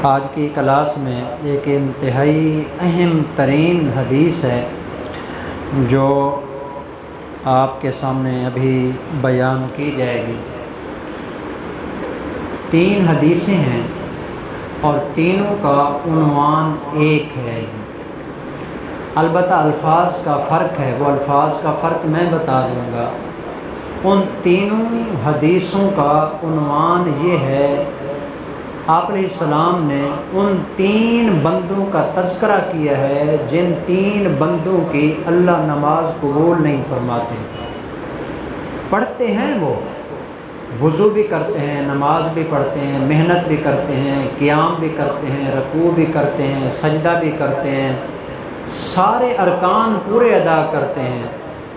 آج کی کلاس میں ایک انتہائی اہم ترین حدیث ہے جو آپ کے سامنے ابھی بیان کی جائے گی۔ 3 حدیثیں ہیں اور تینوں کا عنوان ایک ہے، البتہ الفاظ کا فرق ہے، وہ الفاظ کا فرق میں بتا دوں گا۔ ان تینوں حدیثوں کا عنوان یہ ہے، آپ علیہ السلام نے ان 3 بندوں کا تذکرہ کیا ہے جن 3 بندوں کی اللہ نماز قبول نہیں فرماتے۔ پڑھتے ہیں، وہ وضو بھی کرتے ہیں، نماز بھی پڑھتے ہیں، محنت بھی کرتے ہیں، قیام بھی کرتے ہیں، رکوع بھی کرتے ہیں، سجدہ بھی کرتے ہیں، سارے ارکان پورے ادا کرتے ہیں۔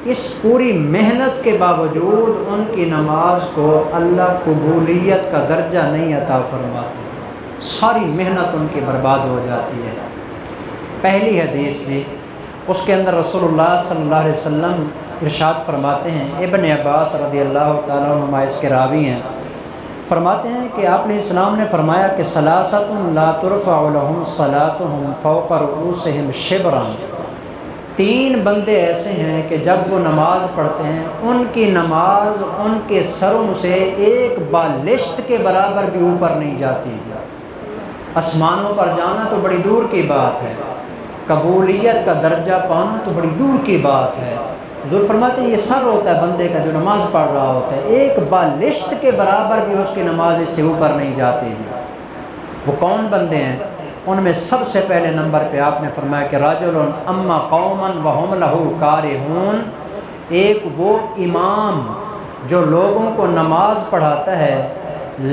اس پوری محنت کے باوجود ان کی نماز کو اللہ قبولیت کا درجہ نہیں عطا فرماتے، ساری محنت ان کی برباد ہو جاتی ہے۔ پہلی حدیث جی، اس کے اندر رسول اللہ صلی اللہ علیہ وسلم ارشاد فرماتے ہیں، ابن عباس رضی اللہ تعالیٰ عنہما اس کے راوی ہیں، فرماتے ہیں کہ آپ علیہ السلام نے فرمایا کہ ثلاثۃ لا ترفع لهم صلاتهم فوق رؤوسهم شبرا، 3 بندے ایسے ہیں کہ جب وہ نماز پڑھتے ہیں ان کی نماز ان کے سروں سے ایک بالشت کے برابر بھی اوپر نہیں جاتی۔ آسمانوں پر جانا تو بڑی دور کی بات ہے، قبولیت کا درجہ پانا تو بڑی دور کی بات ہے۔ حضور فرماتے ہیں یہ سر ہوتا ہے بندے کا جو نماز پڑھ رہا ہوتا ہے، ایک بالشت کے برابر بھی اس کی نماز اس سے اوپر نہیں جاتی۔ وہ کون بندے ہیں؟ ان میں سب سے پہلے نمبر پہ آپ نے فرمایا کہ راجل اما قوما وهم له کارہون، ایک وہ امام جو لوگوں کو نماز پڑھاتا ہے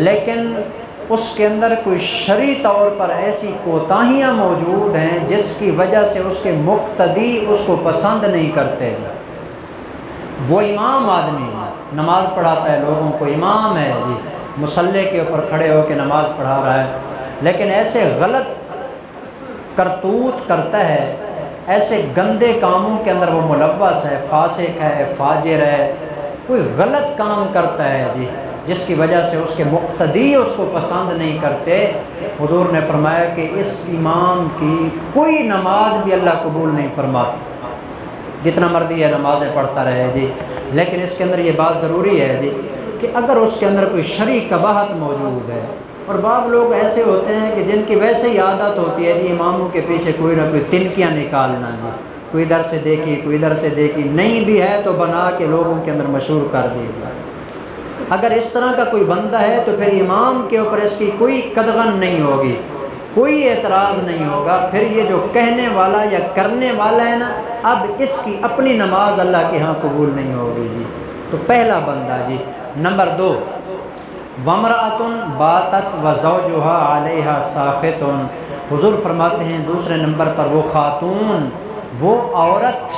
لیکن اس کے اندر کوئی شرعی طور پر ایسی کوتاہیاں موجود ہیں جس کی وجہ سے اس کے مقتدی اس کو پسند نہیں کرتے۔ وہ امام آدمی نماز پڑھاتا ہے لوگوں کو، امام ہے جی، مصلی کے اوپر کھڑے ہو کے نماز پڑھا رہا ہے، لیکن ایسے غلط کرتوت کرتا ہے، ایسے گندے کاموں کے اندر وہ ملوث ہے، فاسق ہے، فاجر ہے، کوئی غلط کام کرتا ہے جی، جس کی وجہ سے اس کے مقتدی اس کو پسند نہیں کرتے۔ حضور نے فرمایا کہ اس امام کی کوئی نماز بھی اللہ قبول نہیں فرماتا، جتنا مرضی ہے نمازیں پڑھتا رہے جی، لیکن اس کے اندر یہ بات ضروری ہے جی کہ اگر اس کے اندر کوئی شرعی قباحت موجود ہے، اور بعض لوگ ایسے ہوتے ہیں کہ جن کی ویسے ہی عادت ہوتی ہے جی اماموں کے پیچھے کوئی نہ کوئی تنکیاں نکالنا جی، کوئی ادھر سے دیکھی کوئی ادھر سے دیکھی، نہیں بھی ہے تو بنا کے لوگوں کے اندر مشہور کر دی۔ اگر اس طرح کا کوئی بندہ ہے تو پھر امام کے اوپر اس کی کوئی قدغن نہیں ہوگی، کوئی اعتراض نہیں ہوگا، پھر یہ جو کہنے والا یا کرنے والا ہے نا، اب اس کی اپنی نماز اللہ کے ہاں قبول نہیں ہوگی جی۔ تو پہلا بندہ جی۔ نمبر 2، وَامْرَأَةٌ بَاتَتْ وَزَوْجُهَا عَلَيْهَا سَاخِطٌ، حضور فرماتے ہیں دوسرے نمبر پر وہ خاتون، وہ عورت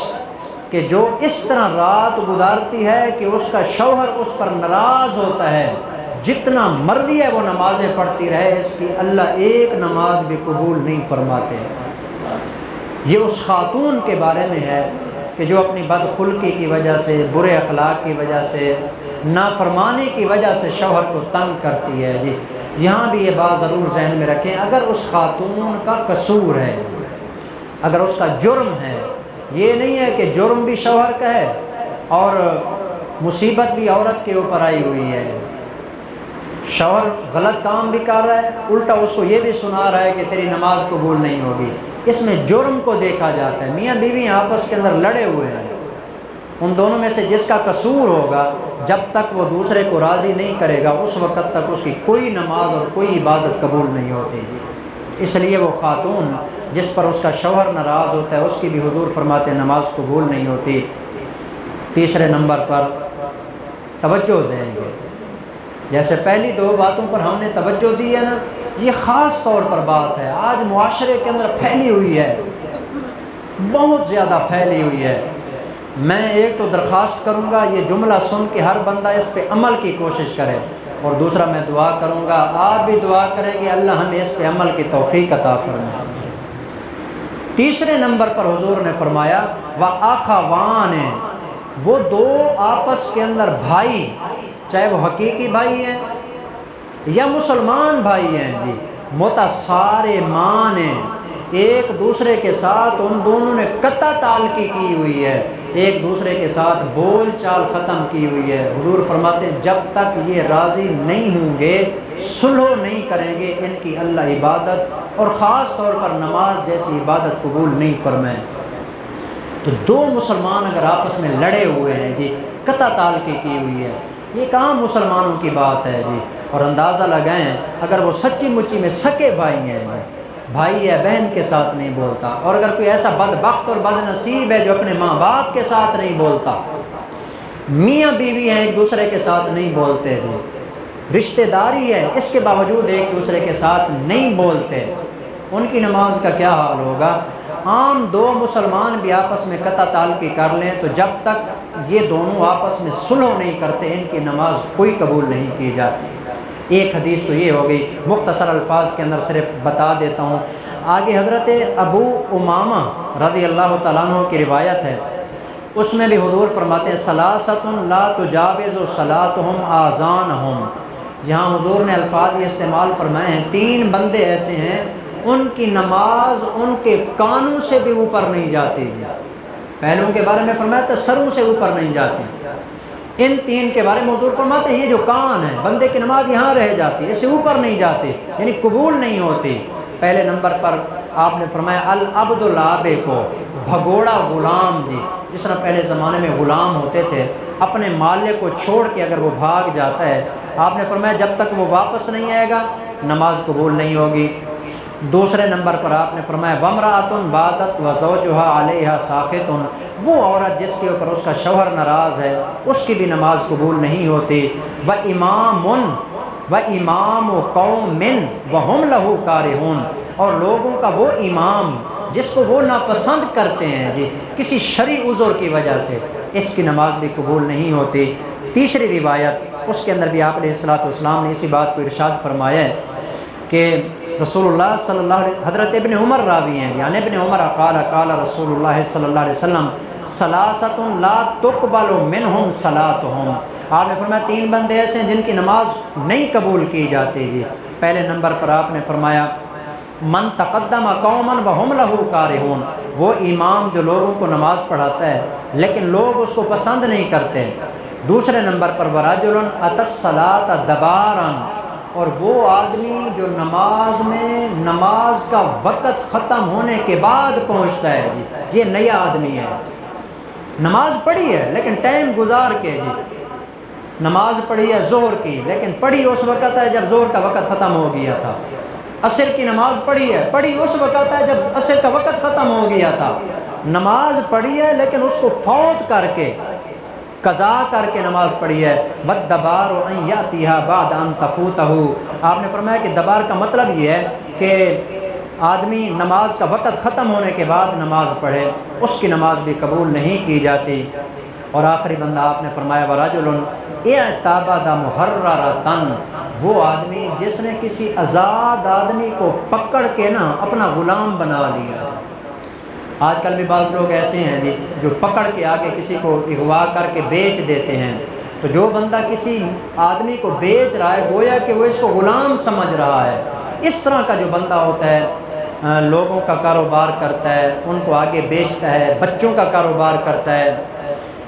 کہ جو اس طرح رات گزارتی ہے کہ اس کا شوہر اس پر ناراض ہوتا ہے، جتنا مرضی ہے وہ نمازیں پڑھتی رہے، اس کی اللہ ایک نماز بھی قبول نہیں فرماتے۔ یہ اس خاتون کے بارے میں ہے کہ جو اپنی بدخلقی کی وجہ سے، برے اخلاق کی وجہ سے، نافرمانی کی وجہ سے شوہر کو تنگ کرتی ہے جی۔ یہاں بھی یہ بات ضرور ذہن میں رکھیں، اگر اس خاتون کا قصور ہے، اگر اس کا جرم ہے، یہ نہیں ہے کہ جرم بھی شوہر کا ہے اور مصیبت بھی عورت کے اوپر آئی ہوئی ہے، شوہر غلط کام بھی کر رہا ہے، الٹا اس کو یہ بھی سنا رہا ہے کہ تیری نماز قبول نہیں ہوگی، اس میں جرم کو دیکھا جاتا ہے۔ میاں بیوی آپس کے اندر لڑے ہوئے ہیں، ان دونوں میں سے جس کا قصور ہوگا جب تک وہ دوسرے کو راضی نہیں کرے گا اس وقت تک اس کی کوئی نماز اور کوئی عبادت قبول نہیں ہوتی۔ اس لیے وہ خاتون جس پر اس کا شوہر ناراض ہوتا ہے اس کی بھی حضور فرماتے ہیں نماز قبول نہیں ہوتی۔ تیسرے نمبر پر توجہ دیں گے، جیسے پہلی 2 باتوں پر ہم نے توجہ دی ہے نا، یہ خاص طور پر بات ہے، آج معاشرے کے اندر پھیلی ہوئی ہے، بہت زیادہ پھیلی ہوئی ہے۔ میں ایک تو درخواست کروں گا یہ جملہ سن کے ہر بندہ اس پہ عمل کی کوشش کرے، اور دوسرا میں دعا کروں گا آپ بھی دعا کریں کہ اللہ ہمیں اس پہ عمل کی توفیق عطا فرمائے۔ تیسرے نمبر پر حضور نے فرمایا وَأَخَوَانِ، وہ 2 آپس کے اندر بھائی، چاہے وہ حقیقی بھائی ہیں یا مسلمان بھائی ہیں جی، متصارمان ہیں، ایک دوسرے کے ساتھ ان دونوں نے قطع تعلقی کی ہوئی ہے، ایک دوسرے کے ساتھ بول چال ختم کی ہوئی ہے۔ حضور فرماتے ہیں جب تک یہ راضی نہیں ہوں گے، صلح نہیں کریں گے، ان کی اللہ عبادت اور خاص طور پر نماز جیسی عبادت قبول نہیں فرمائیں۔ تو دو مسلمان اگر آپس میں لڑے ہوئے ہیں جی، قطع تعلقی کی ہوئی ہے، یہ کہاں مسلمانوں کی بات ہے جی؟ اور اندازہ لگائیں اگر وہ سچی مچی میں سکے بھائی ہیں جی، بھائی ہے بہن کے ساتھ نہیں بولتا، اور اگر کوئی ایسا بدبخت اور بد نصیب ہے جو اپنے ماں باپ کے ساتھ نہیں بولتا، میاں بیوی ہیں ایک دوسرے کے ساتھ نہیں بولتے جی، رشتہ داری ہے اس کے باوجود ایک دوسرے کے ساتھ نہیں بولتے، ان کی نماز کا کیا حال ہوگا؟ عام دو مسلمان بھی آپس میں قطع تعلقی کر لیں تو جب تک یہ دونوں آپس میں صلح نہیں کرتے ان کی نماز کوئی قبول نہیں کی جاتی۔ ایک حدیث تو یہ ہو گئی، مختصر الفاظ کے اندر صرف بتا دیتا ہوں۔ آگے حضرت ابو امامہ رضی اللہ تعالیٰ عنہ کی روایت ہے، اس میں بھی حضور فرماتے ہیں ثلاثۃ لا تجاوز صلاتہم آذانہم۔ یہاں حضور نے الفاظ یہ استعمال فرمائے ہیں، تین بندے ایسے ہیں ان کی نماز ان کے کانوں سے بھی اوپر نہیں جاتی جی، پہلوں کے بارے میں فرمایا تھا سروں سے اوپر نہیں جاتی، ان تین کے بارے میں حضور فرماتے ہیں یہ جو کان ہے بندے کی نماز یہاں رہ جاتی ہے، اس سے اوپر نہیں جاتی، یعنی قبول نہیں ہوتی۔ پہلے نمبر پر آپ نے فرمایا العبد العابق کو بھگوڑا غلام جی، جس طرح پہلے زمانے میں غلام ہوتے تھے اپنے مالک کو چھوڑ کے اگر وہ بھاگ جاتا ہے، آپ نے فرمایا جب تک وہ واپس نہیں آئے گا نماز قبول نہیں ہوگی۔ دوسرے نمبر پر آپ نے فرمایا وامرأۃ باتت وزوجها علیہا ساخط، وہ عورت جس کے اوپر اس کا شوہر ناراض ہے اس کی بھی نماز قبول نہیں ہوتی۔ وامام قوم وہم لہ کارہون، اور لوگوں کا وہ امام جس کو وہ ناپسند کرتے ہیں جی کسی شرعی عذر کی وجہ سے، اس کی نماز بھی قبول نہیں ہوتی۔ تیسری روایت اس کے اندر بھی آپ علیہ الصلوۃ والسلام نے اسی بات کو ارشاد فرمایا ہے کہ رسول اللہ صلی اللہ علیہ حضرت ابن عمر راوی ہیں، یعنی ابن عمر قال رسول اللہ صلی اللہ علیہ وسلم ثلاثۃ لا تقبل منہم صلاتہم، آپ نے فرمایا تین بندے ایسے ہیں جن کی نماز نہیں قبول کی جاتی جی۔ پہلے نمبر پر آپ نے فرمایا من تقدم قوما وہم لہ کارہون، وہ امام جو لوگوں کو نماز پڑھاتا ہے لیکن لوگ اس کو پسند نہیں کرتے۔ دوسرے نمبر پر ورجل اتی الصلاۃ دبارا، اور وہ آدمی جو نماز میں نماز کا وقت ختم ہونے کے بعد پہنچتا ہے جی، یہ نیا آدمی ہے، نماز پڑھی ہے لیکن ٹائم گزار کے جی، نماز پڑھی ہے ظہر کی لیکن پڑھی اس وقت ہے جب ظہر کا وقت ختم ہو گیا تھا، عصر کی نماز پڑھی اس وقت ہے جب عصر کا وقت ختم ہو گیا تھا، نماز پڑھی ہے لیکن اس کو فوت کر کے قضا کر کے نماز پڑھی ہے۔ وَالدَّبَارُ أَن يَأْتِيهَا بَعْدَ أَن تَفُوتَهُ، آپ نے فرمایا کہ دبار کا مطلب یہ ہے کہ آدمی نماز کا وقت ختم ہونے کے بعد نماز پڑھے، اس کی نماز بھی قبول نہیں کی جاتی۔ اور آخری بندہ آپ نے فرمایا وَرَجُلٌ اعْتَبَدَ مُحَرَّرَةً، وہ آدمی جس نے کسی آزاد آدمی کو پکڑ کے نا اپنا غلام بنا لیا۔ آج کل بھی بعض لوگ ایسے ہیں جی جو پکڑ کے آگے کسی کو اغوا کر کے بیچ دیتے ہیں، تو جو بندہ کسی آدمی کو بیچ رہا ہے گویا کہ وہ اس کو غلام سمجھ رہا ہے، اس طرح کا جو بندہ ہوتا ہے لوگوں کا کاروبار کرتا ہے، ان کو آگے بیچتا ہے، بچوں کا کاروبار کرتا ہے،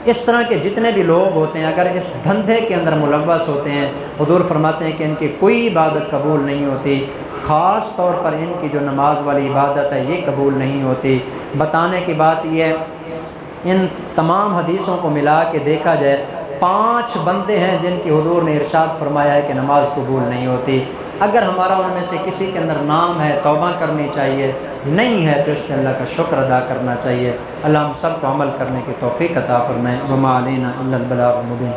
اس طرح کے جتنے بھی لوگ ہوتے ہیں اگر اس دھندے کے اندر ملوث ہوتے ہیں، حضور فرماتے ہیں کہ ان کی کوئی عبادت قبول نہیں ہوتی، خاص طور پر ان کی جو نماز والی عبادت ہے یہ قبول نہیں ہوتی۔ بتانے کی بات یہ ہے ان تمام حدیثوں کو ملا کے دیکھا جائے 5 بندے ہیں جن کی حضور نے ارشاد فرمایا ہے کہ نماز قبول نہیں ہوتی۔ اگر ہمارا ان میں سے کسی کے اندر نام ہے توبہ کرنی چاہیے، نہیں ہے تو اس پہ اللہ کا شکر ادا کرنا چاہیے۔ اللہ ہم سب کو عمل کرنے کی توفیق عطا فرمائے۔ وما علینا الا البلاغ المبین۔